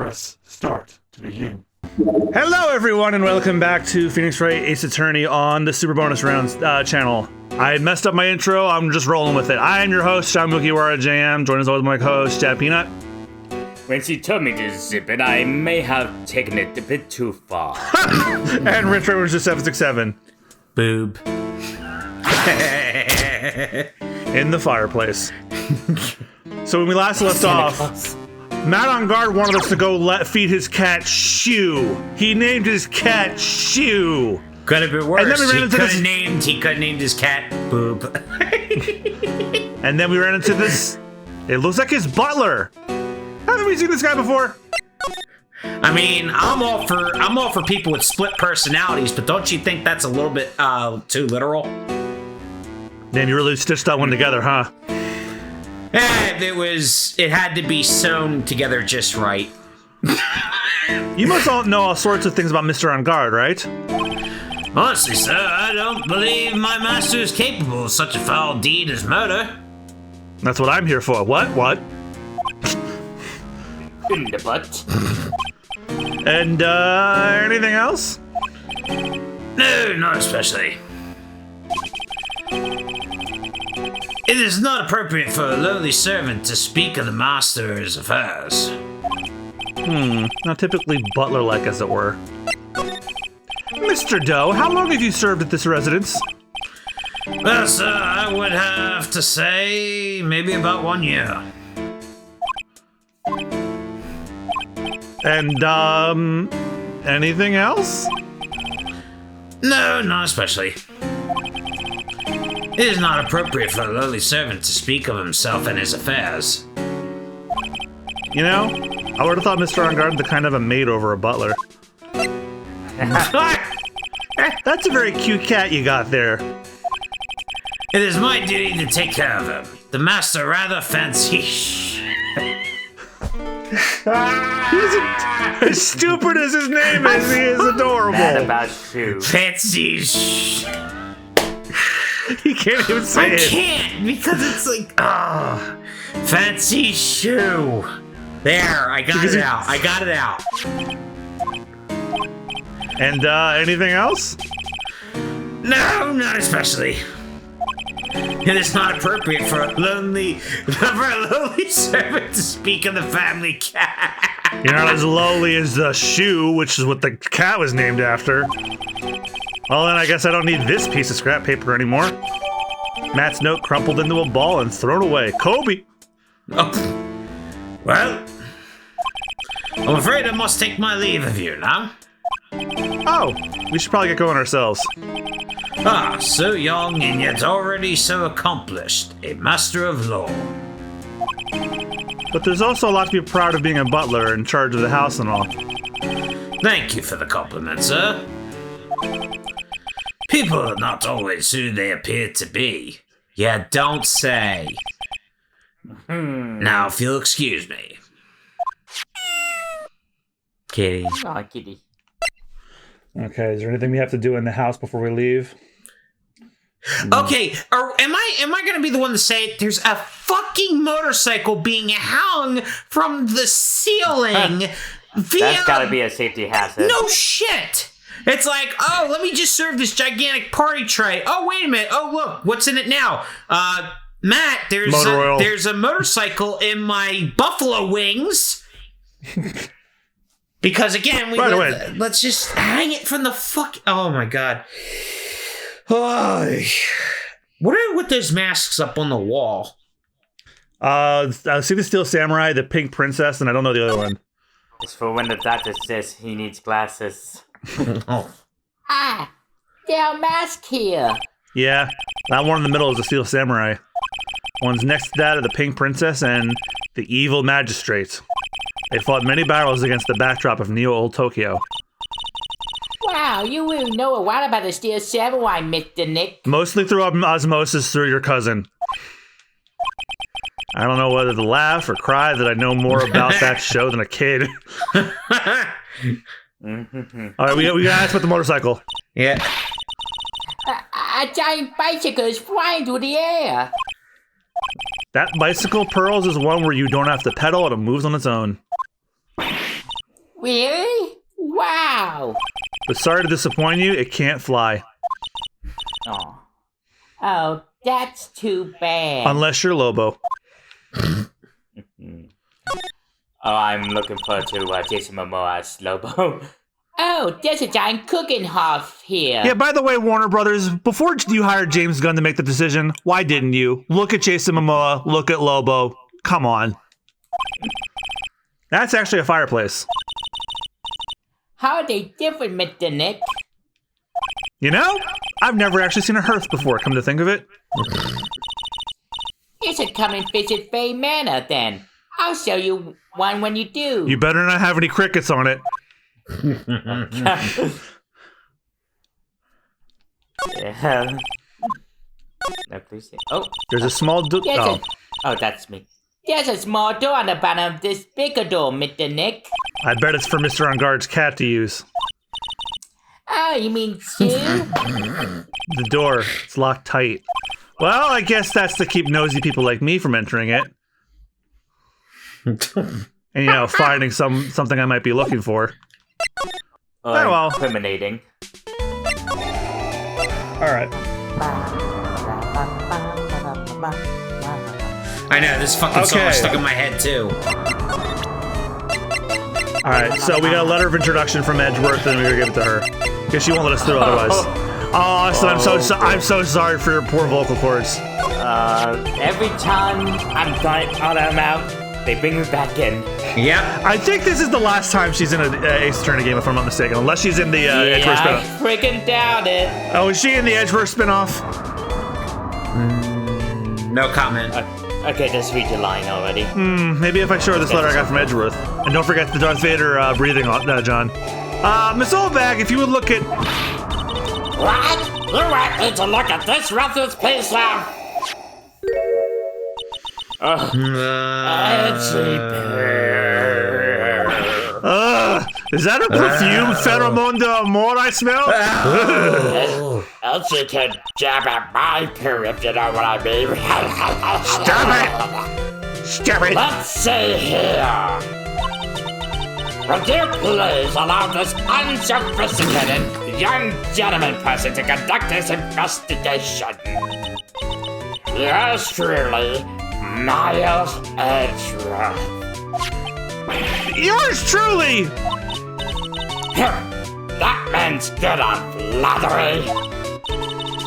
Press start to begin. Hello, everyone, and welcome back to Phoenix Wright Ace Attorney on the Super Bonus Rounds channel. I messed up my intro. I'm just rolling with it. I am your host, Sean Mukiwara JM. Joined as always by my co-host, Chad Peanut. When she told me to zip it, I may have taken it a bit too far. And Rich Rivers just 767. Boob. In the fireplace. So when we last left off, Matt on guard wanted us to go feed his cat Shoe. He named his cat Shoe. Could have been worse. And then we ran into He could have named his cat Boob. And then we ran into this. It looks like his butler. Haven't we seen this guy before? I mean, I'm all for people with split personalities, but don't you think that's a little bit too literal? Damn, you really stitched that one together, huh? It had to be sewn together just right. You must all know all sorts of things about Mr. On Guard, right? Honestly, sir, I don't believe my master is capable of such a foul deed as murder. That's what I'm here for. What? In the butt. And, anything else? No, not especially. It is not appropriate for a lowly servant to speak of the master's affairs. Not typically butler-like, as it were. Mr. Doe, how long have you served at this residence? Well, sir, I would have to say maybe about 1 year. And, anything else? No, not especially. It is not appropriate for a lowly servant to speak of himself and his affairs. You know, I would have thought Mr. On Guard the kind of a maid over a butler. That's a very cute cat you got there. It is my duty to take care of him. The master rather fancy. As stupid as his name is, he is adorable. Mad about Shoe. Fancy. He can't even say it. I can't because it's like, fancy shoe. There, I got it out. And, anything else? No, not especially. It is not appropriate for a lonely servant to speak of the family cat. You're not as lowly as the Shoe, which is what the cat was named after. Well, then I guess I don't need this piece of scrap paper anymore. Matt's note crumpled into a ball and thrown away. Kobe! Oh. Well, I'm afraid I must take my leave of you now. Oh, we should probably get going ourselves. Ah, so young and yet already so accomplished, a master of law. But there's also a lot to be proud of being a butler in charge of the house and all. Thank you for the compliment, sir. People are not always who they appear to be. Yeah, don't say. Now, if you'll excuse me. Kitty. Aw, kitty. Okay, is there anything we have to do in the house before we leave? Okay, am I gonna be the one to say it? There's a fucking motorcycle being hung from the ceiling via... That's gotta be a safety hazard. No shit! It's like, oh, let me just serve this gigantic party tray. Oh, wait a minute. Oh, look, what's in it now? Matt, there's a motorcycle in my buffalo wings. Because again, let's just hang it from the fuck. Oh my god. Oh. What are with those masks up on the wall? I see the Steel Samurai, the Pink Princess, and I don't know the other one. It's for when the doctor says he needs glasses. Oh. Ah, there are masks here. Yeah, that one in the middle is the Steel Samurai. One's next to that are the Pink Princess and the Evil Magistrate. They fought many battles against the backdrop of Neo-Old Tokyo. Wow, you really know a lot about the Steel Samurai, Mr. Nick. Mostly through osmosis through your cousin. I don't know whether to laugh or cry that I know more about that show than a kid. Alright, we gotta ask about the motorcycle. Yeah. A giant bicycle is flying through the air. That bicycle, Pearls, is one where you don't have to pedal and it moves on its own. Really? Wow. But sorry to disappoint you, it can't fly. Oh. Oh, that's too bad. Unless you're Lobo. Oh, I'm looking forward to Jason Momoa's Lobo. Oh, there's a giant cooking house here. Yeah, by the way, Warner Brothers, before you hired James Gunn to make the decision, why didn't you? Look at Jason Momoa, look at Lobo. Come on. That's actually a fireplace. How are they different, Mr. Nick? You know, I've never actually seen a hearth before, come to think of it. You should come and visit Bay Manor, then. I'll show you one when you do. You better not have any crickets on it. Yeah. No, please. Oh, There's a small oh, that's me. There's a small door on the bottom of this bigger door, Mr. Nick. I bet it's for Mr. On Guard's cat to use. Oh, you mean Sue? The door, it's locked tight. Well, I guess that's to keep nosy people like me from entering it. And, you know, finding something I might be looking for. Oh, well. Incriminating. Alright. I know, this fucking song is stuck in my head, too. Alright, so we got a letter of introduction from Edgeworth, and we're gonna give it to her. Because she won't let us through otherwise. Oh, so I'm so sorry for your poor vocal cords. Every time I'm trying to them out, they bring me back in. Yep. I think this is the last time she's in an Ace Attorney game, if I'm not mistaken. Unless she's in the Edgeworth I spinoff. freaking doubt it. Oh, is she in the Edgeworth spinoff? No comment. Okay, just read the line already. Maybe if I show her this letter I got from Edgeworth. And don't forget the Darth Vader breathing on John. Miss Oldbag, if you would look at... What? You want me to look at this ruthless piece of... Is that a perfume pheromone de amor I smell? Else you can jab at my poo if you know what I mean. Stop it! Let's see here. Would you please allow this unsophisticated young gentleman person to conduct this investigation? Yours truly, Miles Edgeworth. Yours truly! That man's good on flattery.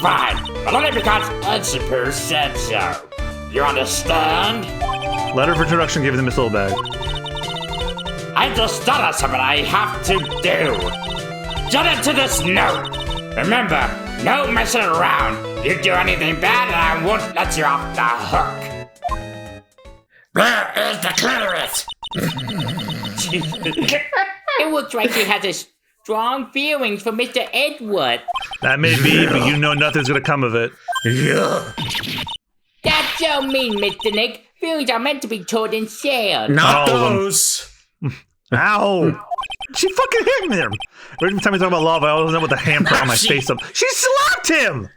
Fine, but only because Edgepoo said so. You understand? Letter of introduction given to Miss Oldbag. I just thought of something I have to do. Jot it to this note. Remember, no messing around. You do anything bad and I won't let you off the hook. Where is the clitoris? It looks like she has a strong feelings for Mr. Edward. That may be, but you know nothing's gonna come of it. That's so mean, Mr. Nick. Feelings are meant to be told and shared. Not All of them. those. Ow! She fucking hit me. Every time we talk about love, I always know what the handprint on my face up. She slapped him!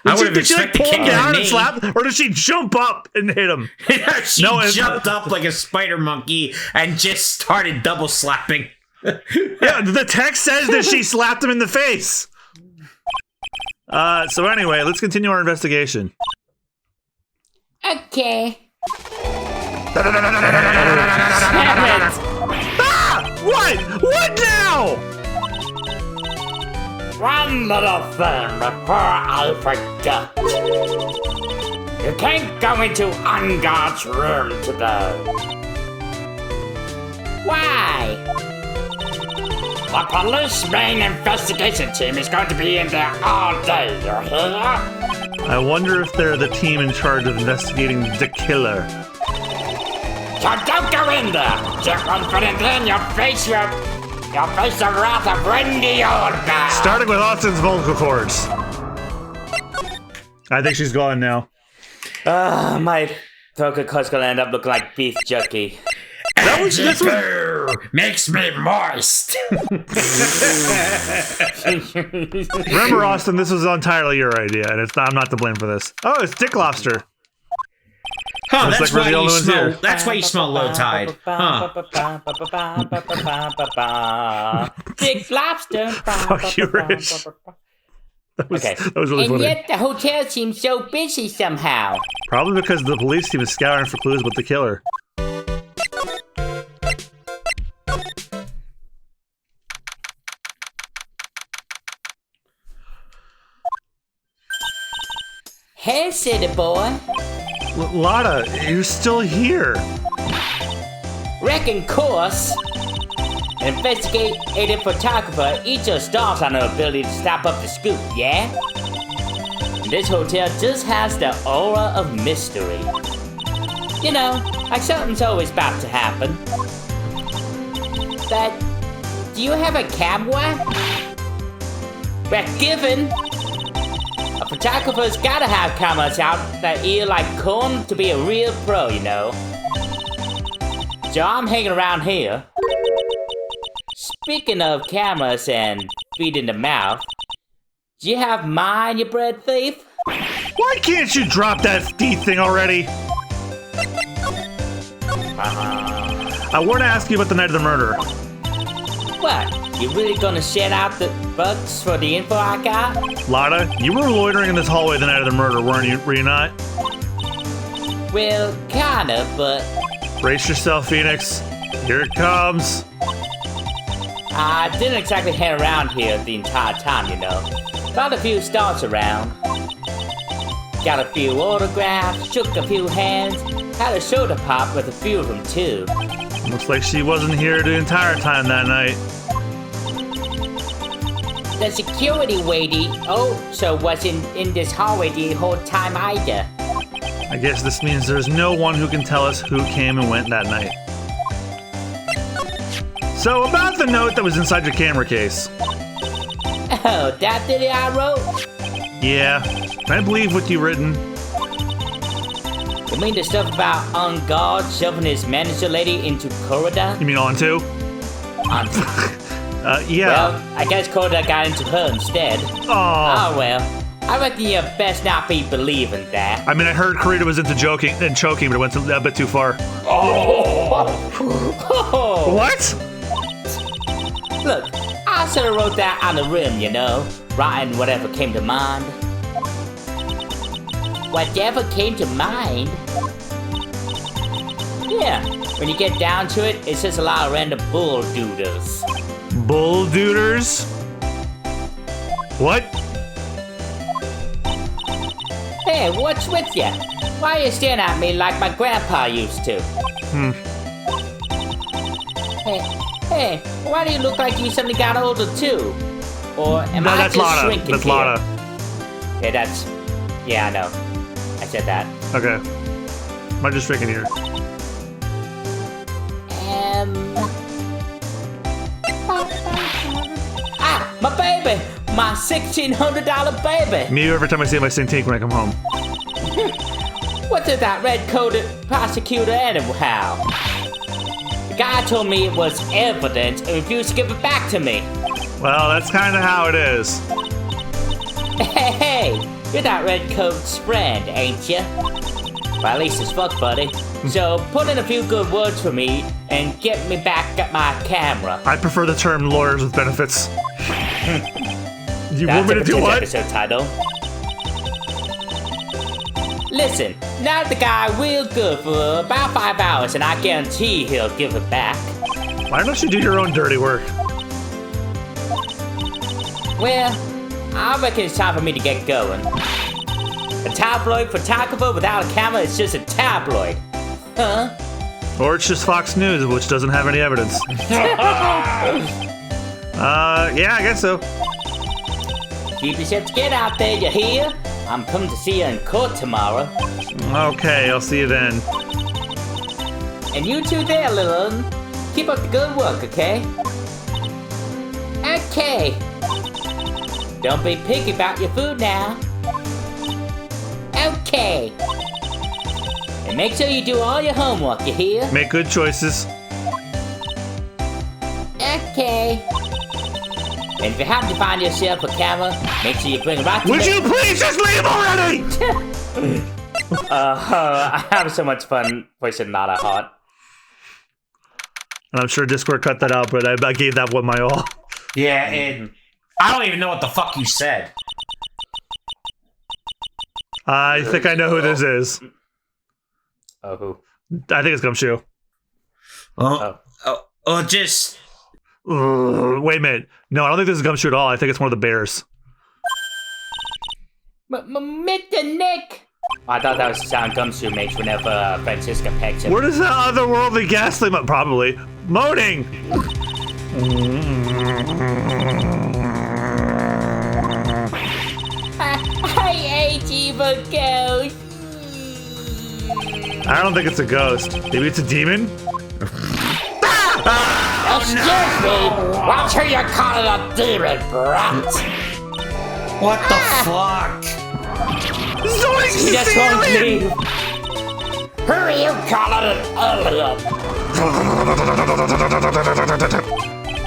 I would have Did she like expected pull him kicking down her and knee. slap, or did she jump up and hit him? She jumped up like a spider monkey and just started double slapping. Yeah, the text says that she slapped him in the face. So anyway, let's continue our investigation. Okay. Ah! What? What now? One little thing before I forget. You can't go into Unguard's room today. Why? The police main investigation team is going to be in there all day, you hear? I wonder if they're the team in charge of investigating the killer. So don't go in there. Just one foot in there and you'll face the wrath of Wendy Oldbag. Starting with Austin's vocal cords. I think she's gone now. My vocal cords gonna end up looking like beef jerky. This was Makes me moist. Remember, Austin, this was entirely your idea, and I'm not to blame for this. Oh, it's Dick Lobster. Huh, Looks that's like we're why the you only ones smell. here. That's why you smell low tide. Huh. Big lobster. Fuck you, Rich. That was really And funny. yet the hotel seems so busy somehow. Probably because the police team is scouring for clues about the killer. Hey, city boy. Lotta, you're still here. Reckon course. An investigative photographer each of stars on her ability to stop up the scoop, yeah? And this hotel just has the aura of mystery. You know, like something's always about to happen. But, do you have a camera? Well, given. A photographer's gotta have cameras out that ear like corn to be a real pro, you know. So I'm hanging around here. Speaking of cameras and feet in the mouth, do you have mine, you bread thief? Why can't you drop that D thing already? I want to ask you about the night of the murder. What? You really gonna shut out the bucks for the info I got? Lotta, you were loitering in this hallway the night of the murder, weren't you? Were you not? Well, kinda, but Brace yourself, Phoenix. Here it comes. I didn't exactly hang around here the entire time, you know. Found a few stars around. Got a few autographs, shook a few hands, had a soda pop with a few of them too. Looks like she wasn't here the entire time that night. The security lady also wasn't in this hallway the whole time either. I guess this means there's no one who can tell us who came and went that night. So about the note that was inside your camera case. Oh, that the I wrote? Yeah, can I believe what you written? You mean the stuff about on guard shoving his manager lady into corridor? You mean onto? Yeah. Well, I guess corridor got into her instead. Oh. Oh well, I reckon you best not be believing that. I mean, I heard Karita was into joking and choking, but it went a bit too far. Oh. What? Look, I sort of wrote that on the rim, you know, writing whatever came to mind. Whatever came to mind? Yeah, when you get down to it, it's just a lot of random bull doodles. Bull dooders? What? Hey, what's with ya? Why are you staring at me like my grandpa used to? Hey, why do you look like you suddenly got older too? Or am I that's just Lotta. shrinking That's here? Lotta. Yeah, I know. I said that. Okay. Am I just drinking here? My baby! My $1,600 baby! Me every time I see my Cintiq when I come home. What's with that red-coated prosecutor anyhow? The guy told me it was evidence and refused to give it back to me. Well, that's kind of how it is. Hey, you're that red-coat's friend, ain't you? Well, at least it's fuck, buddy. So put in a few good words for me and get me back at my camera. I prefer the term lawyers with benefits. You That's want me to do what? episode title. Listen, now the guy real good for about 5 hours, and I guarantee he'll give it back. Why don't you do your own dirty work? Well, I reckon it's time for me to get going. A tabloid photographer without a camera is just a tabloid. Huh? Or it's just Fox News, which doesn't have any evidence. Yeah, I guess so. Keep your shit together out there, you hear? I'm coming to see you in court tomorrow. Okay, I'll see you then. And you two there, little one. Keep up the good work, okay? Okay. Don't be picky about your food now. Okay. And make sure you do all your homework, you hear? Make good choices. Okay. And if you happen to find yourself a camera, make sure you bring it right to me. Would you please just leave already? I have so much fun voicing Nada Hot. And I'm sure Discord cut that out, but I gave that one my all. Yeah, I don't even know what the fuck you said. I think I know who this is. Oh, who? I think it's Gumshoe. Just... Wait a minute. No, I don't think this is Gumshoe at all. I think it's one of the bears. Mr. Nick! I thought that was the sound Gumshoe makes whenever Francisca pecks him. What is that otherworldly ghastly probably moaning? I hate evil ghosts. I don't think it's a ghost. Maybe it's a demon? Excuse me, what's who you're calling a demon, brat? What the fuck? He just won't leave. Who are you calling an alien?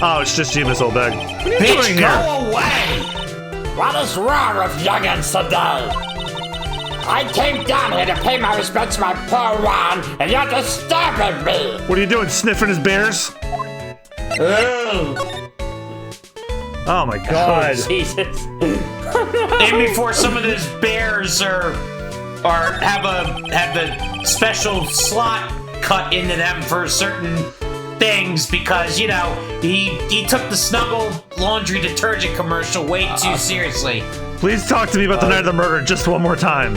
Oh, it's just Jeebus Oldbag. What are you Bitch, doing go here? away! What is wrong with youngins today? I came down here to pay my respects to my poor Ron, and you're disturbing me! What are you doing, sniffing his bears? Oh my god. Oh, Jesus. And before some of those bears have the special slot cut into them for certain things because, you know, he took the Snuggle laundry detergent commercial way too seriously. Please talk to me about the night of the murder just one more time.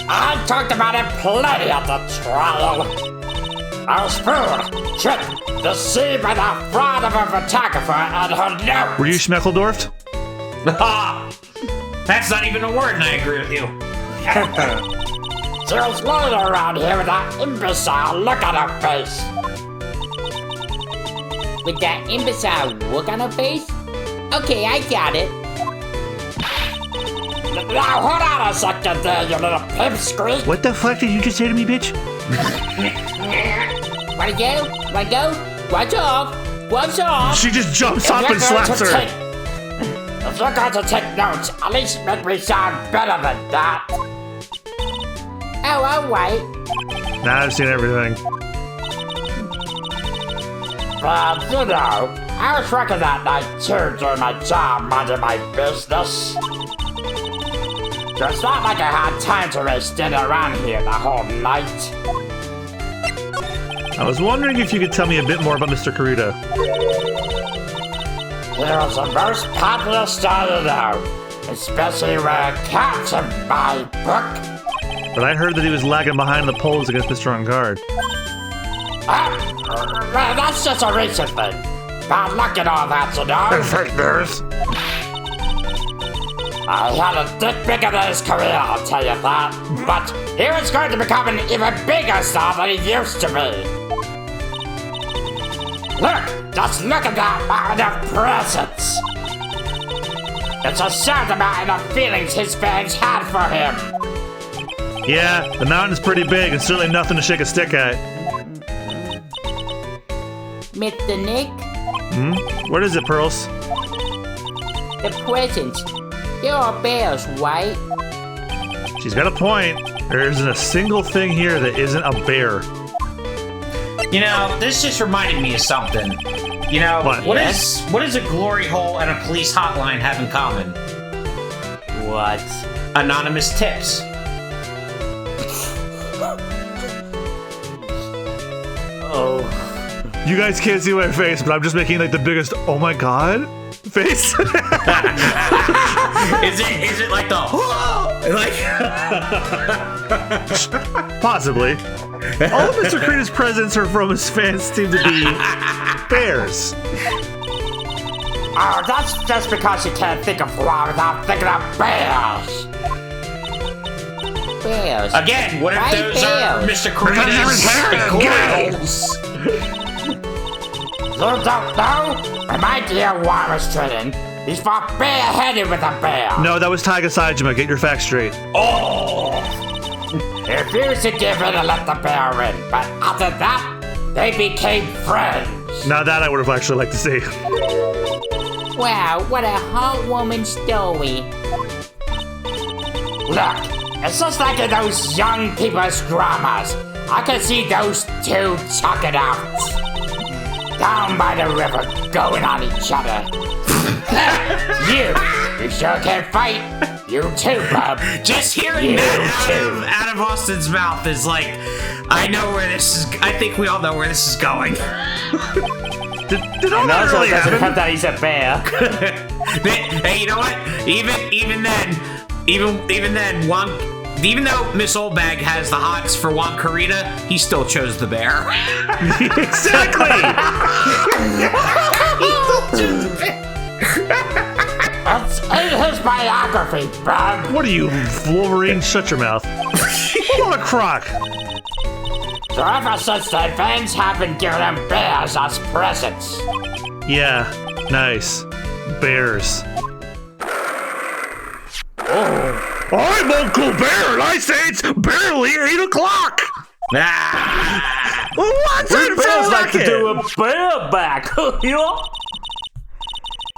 I talked about it plenty at the trial. I was fooled, tricked, deceived by the fraud of a photographer and her note. Were you Schmeckledorfed? That's not even a word, and I agree with you. She was rolling around here with that imbecile look on her face. With that imbecile look on her face? Okay, I got it. Now hold on a second there, you little pipsqueak. What the fuck did you just say to me, bitch? Wanna go? Wanna go? Watch off! Watch off! She just jumps up and slaps her. If you're going to take notes, at least make me sound better than that. Oh, alright. Now I've seen everything. But, you know, I was working that night too doing my job, minding my business. So it's not like I had time to waste standing around here the whole night. I was wondering if you could tell me a bit more about Mr. Karuta. He was the most popular star to know, especially where cats in my book. But I heard that he was lagging behind the polls against Mr. On Guard. Well, that's just a recent thing. Bad luck and all that, you know. Fake news. I had a dick bigger than his career, I'll tell you that. But he was going to become an even bigger star than he used to be. Look, just look at that mountain of presents. It's a certain amount of feelings his fans had for him. Yeah, the mountain's pretty big and certainly nothing to shake a stick at. Mr. Nick, What is it, Pearls? the presents. They're all bears, right? She's got a point. There isn't a single thing here that isn't a bear. You know, this just reminded me of something. You know, what does a glory hole and a police hotline have in common? What? Anonymous tips. Oh. You guys can't see my face, but I'm just making like the biggest "oh my god" face. Is it like the like? Possibly. All of Mr. Karita's presents are from his fans seem to be bears. Oh, that's just because you can't think of one without thinking of bears. Bears. Again, what if Why those are bears? Mr. Karita's goals? You don't know? When my dear Juan was training, he's fought bareheaded with a bear. No, that was Taiga Saejima. Get your facts straight. Oh! He refused to give in and let the bear win, but after that, they became friends. Now that I would have actually liked to see. Wow, what a heartwarming story. Look, It's just like in those young people's dramas. I can see those two chuck it out. Down by the river, going on each other. You sure can fight. You too, bub. Just hearing that out of Austin's mouth is like, I know where this is. I think we all know where this is going. Did all that really happen? Turns out he's a bear. Hey, you know what? Even then, even though Miss Oldbag has the hots for Wankarita, he still chose the bear. Exactly. That's in his biography, bub. What are you, Wolverine? Shut your mouth. What a crock. So ever since the fans have been giving them bears as presents. Yeah, nice. Bears. Oh, I'm Uncle Bear, and I say it's barely 8 o'clock. What's it Bears like to it? do a bear back. You know?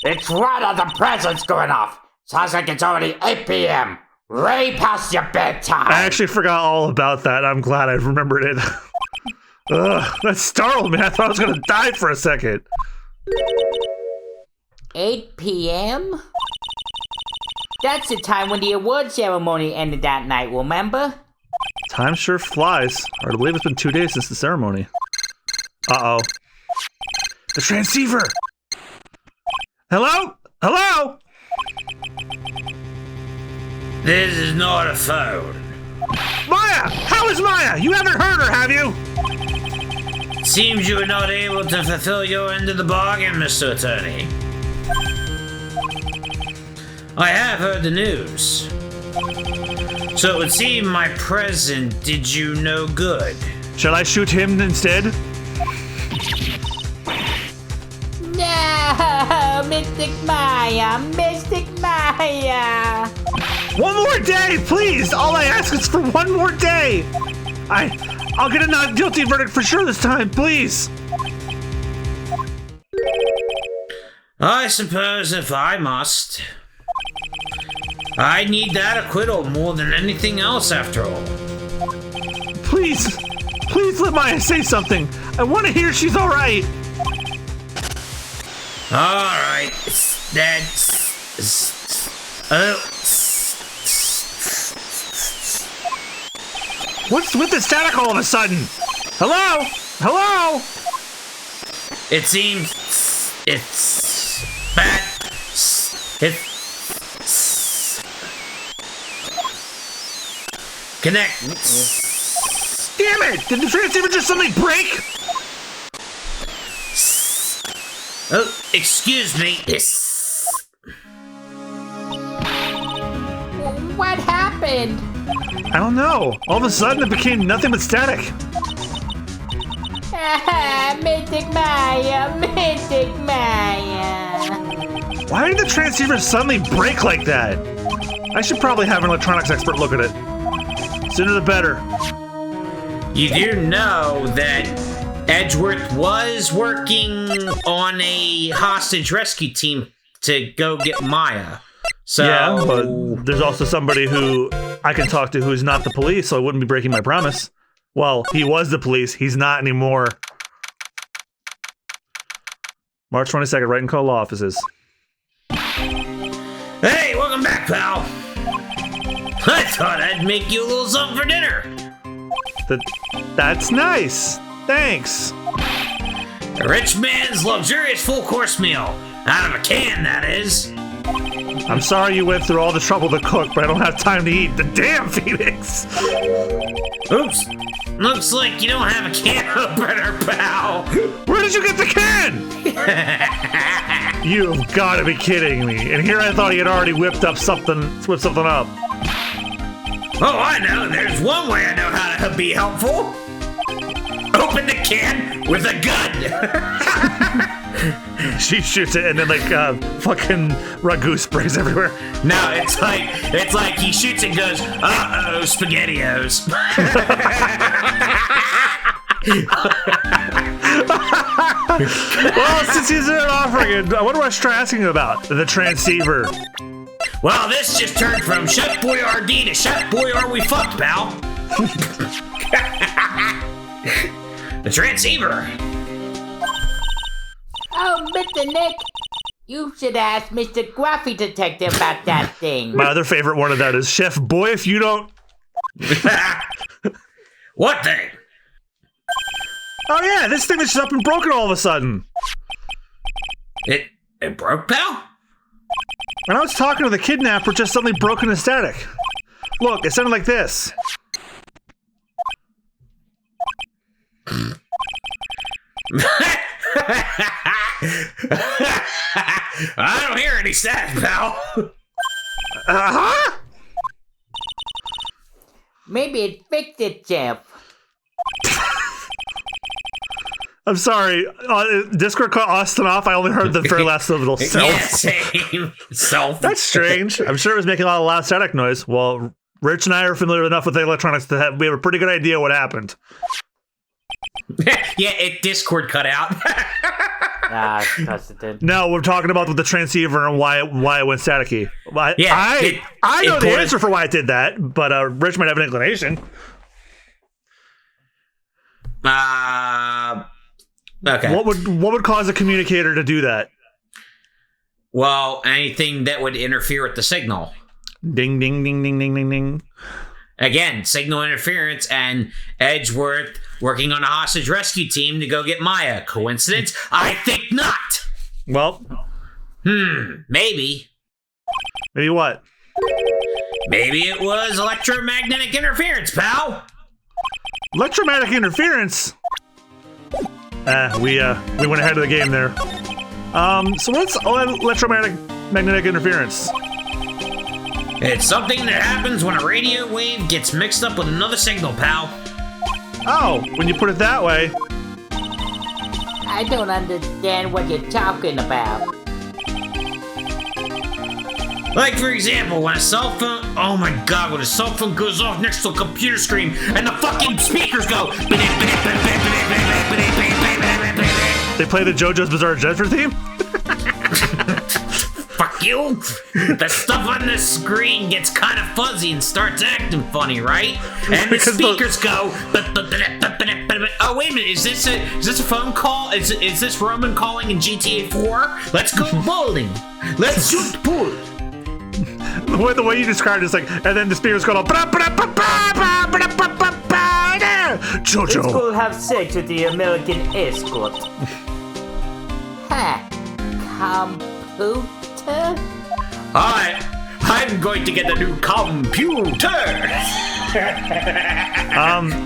It's right as the presents going off. Sounds like it's already 8 p.m. Way past your bedtime. I actually forgot all about that. I'm glad I remembered it. Ugh, that startled me. I thought I was gonna die for a second. 8 p.m.? That's the time when the award ceremony ended that night, remember? Time sure flies. Hard to believe it's been 2 days since the ceremony. Uh-oh. The transceiver! Hello? Hello? This is not a phone. Maya! How is Maya? You haven't heard her, have you? Seems you are not able to fulfill your end of the bargain, Mr. Attorney. I have heard the news. So it would seem my present did you no good. Shall I shoot him instead? No, Mystic Maya, Mystic Maya. One more day, please! All I ask is for one more day! I'll get a not guilty verdict for sure this time, please! I suppose if I must. I need that acquittal more than anything else after all. Please let Maya say something. I want to hear she's alright. Alright, that's... What's with the static all of a sudden? Hello? Hello? It seems... It's... bad... It's... Connect. Damn it! Did the transceiver just suddenly break? Oh, excuse me. What happened? I don't know. All of a sudden it became nothing but static. Mystic Maya, Mystic Maya. Why did the transceiver suddenly break like that? I should probably have an electronics expert look at it. Sooner the better. You do know that Edgeworth was working on a hostage rescue team to go get Maya. So Yeah, but there's also somebody who I can talk to who's not the police, so I wouldn't be breaking my promise. Well, he was the police. He's not anymore. March 22nd, Wright and Co. Law Offices. Hey, welcome back, pal. I thought I'd make you a little something for dinner. That's nice. Thanks. A rich man's luxurious full-course meal. Out of a can, that is. I'm sorry you went through all the trouble to cook, but I don't have time to eat. The damn Phoenix! Oops. Looks like you don't have a can opener, pal. Where did you get the can? You've got to be kidding me. And here I thought he had already whipped something up. Oh, I know. There's one way I know how to be helpful. Open the can with a gun. She shoots it and then fucking ragu sprays everywhere. No, it's like he shoots and goes, uh-oh, SpaghettiOs. Well, since he's there offering it, I wonder what I should try asking him about. The transceiver. Well, this just turned from Chef Boyardee to Chef Boyard we fucked, pal. The transceiver. Oh, Mr. Nick, you should ask Mr. Gruffy Detective about that thing. My other favorite one of that is Chef Boy, if you don't... What thing? Oh yeah, this thing that's just up and broken all of a sudden. It broke, pal? When I was talking to the kidnapper, just suddenly broke into static. Look, it sounded like this. I don't hear any static, pal. Uh-huh! Maybe it fixed it, Jeff. I'm sorry. Discord cut Austin off. I only heard the very last syllable. Self. Yeah, same. Self. That's strange. I'm sure it was making a lot of loud static noise. Well, Rich and I are familiar enough with electronics to we have a pretty good idea what happened. Yeah, Discord cut out. Of course it did. No, we're talking about with the transceiver and why it went staticky. Yeah, I know the answer for why it did that, but Rich might have an inclination. Okay. What would cause a communicator to do that? Well, anything that would interfere with the signal. Ding, ding, ding, ding, ding, ding, ding. Again, signal interference and Edgeworth working on a hostage rescue team to go get Maya. Coincidence? I think not. Well, maybe. Maybe what? Maybe it was electromagnetic interference, pal. Electromagnetic interference? We went ahead of the game there. So what's electromagnetic interference? It's something that happens when a radio wave gets mixed up with another signal, pal. Oh, when you put it that way. I don't understand what you're talking about. Like, for example, when a cell phone... Oh my god, when a cell phone goes off next to a computer screen and the fucking speakers go... They play the JoJo's Bizarre Adventure theme? Fuck you! The stuff on the screen gets kind of fuzzy and starts acting funny, right? And the speakers go... Oh, wait a minute, is this a phone call? Is this Roman calling in GTA 4? Let's go bowling! Let's shoot pool! The way you described it is like, and then the speakers go... JoJo! Let's go have sex with the American escort. Ha! Computer? I'm going to get a new computer!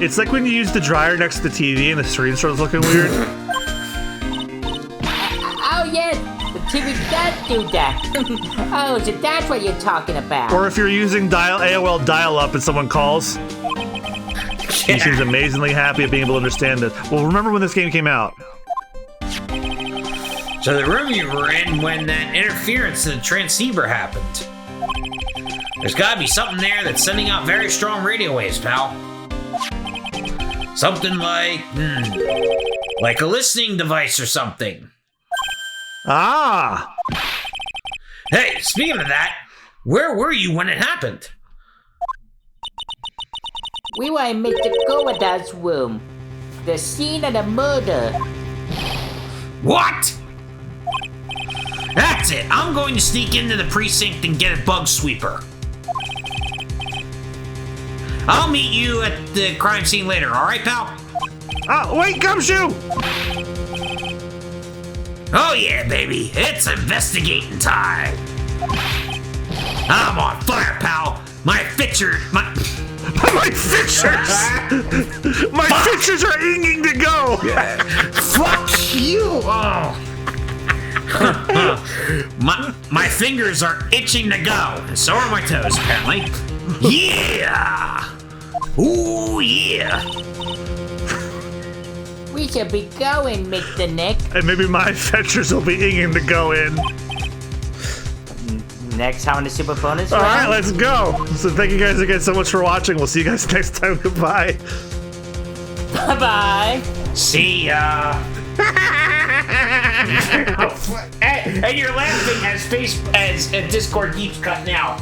It's like when you use the dryer next to the TV and the screen starts looking weird. Oh, yes! The TV does do that! Oh, so that's what you're talking about. Or if you're using AOL dial-up and someone calls. He seems amazingly happy at being able to understand this. Well, remember when this game came out? So the room you were in when that interference to the transceiver happened. There's gotta be something there that's sending out very strong radio waves, pal. Something like a listening device or something. Ah! Hey, speaking of that, where were you when it happened? We were in Mr. Govada's room. The scene of the murder. What? That's it. I'm going to sneak into the precinct and get a bug sweeper. I'll meet you at the crime scene later, alright, pal? Oh, wait, Gumshoe! Oh yeah, baby. It's investigating time. I'm on fire, pal. My fixtures are inging to go! Fuck you! Oh. my fingers are itching to go, and so are my toes, apparently. Yeah! Ooh, yeah! We should be going, Mr. Nick. And maybe my fetchers will be inging to go in. Next time on the Super Bonus All round. right, let's go. So thank you guys again so much for watching. We'll see you guys next time. Goodbye. Bye-bye. See ya! And you're laughing as Discord keeps cutting out.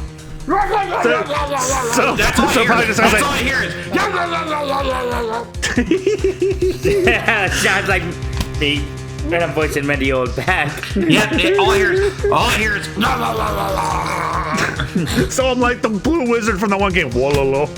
So That's all probably just sounds That's like all I hear is. Sounds like me when I'm voicing Wendy old back. Yeah, all I hear is. so I'm like the blue wizard from that one game. Wololo.